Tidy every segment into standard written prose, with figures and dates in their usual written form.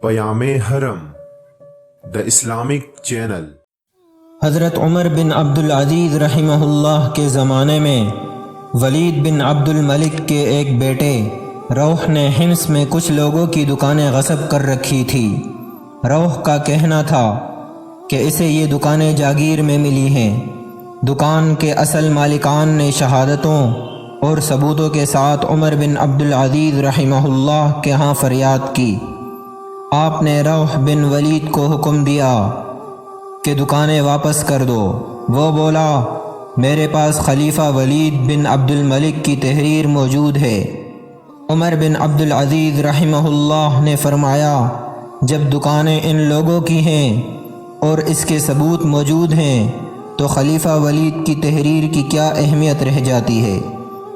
پیام حرم the Islamic channel. حضرت عمر بن عبدالعزیز رحمہ اللہ کے زمانے میں ولید بن عبد الملک کے ایک بیٹے روح نے حمص میں کچھ لوگوں کی دکانیں غصب کر رکھی تھی۔ روح کا کہنا تھا کہ اسے یہ دکانیں جاگیر میں ملی ہیں۔ دکان کے اصل مالکان نے شہادتوں اور ثبوتوں کے ساتھ عمر بن عبدالعزیز رحمہ اللہ کے ہاں فریاد کی۔ آپ نے روح بن ولید کو حکم دیا کہ دکانیں واپس کر دو۔ وہ بولا، میرے پاس خلیفہ ولید بن عبد الملک کی تحریر موجود ہے۔ عمر بن عبدالعزیز رحمہ اللہ نے فرمایا، جب دکانیں ان لوگوں کی ہیں اور اس کے ثبوت موجود ہیں تو خلیفہ ولید کی تحریر کی کیا اہمیت رہ جاتی ہے۔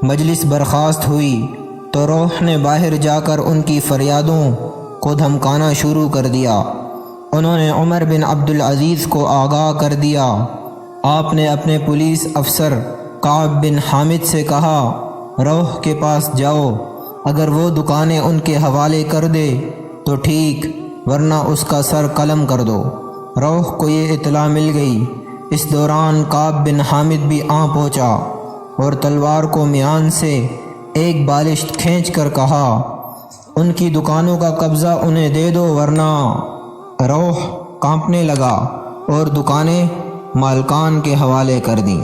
مجلس برخاست ہوئی تو روح نے باہر جا کر ان کی فریادوں کو دھمکانا شروع کر دیا۔ انہوں نے عمر بن عبدالعزیز کو آگاہ کر دیا۔ آپ نے اپنے پولیس افسر کعب بن حامد سے کہا، روح کے پاس جاؤ، اگر وہ دکانیں ان کے حوالے کر دے تو ٹھیک، ورنہ اس کا سر قلم کر دو۔ روح کو یہ اطلاع مل گئی۔ اس دوران کعب بن حامد بھی آ پہنچا اور تلوار کو میان سے ایک بالشت کھینچ کر کہا، ان کی دکانوں کا قبضہ انہیں دے دو ورنہ۔ روح کانپنے لگا اور دکانیں مالکان کے حوالے کر دیں۔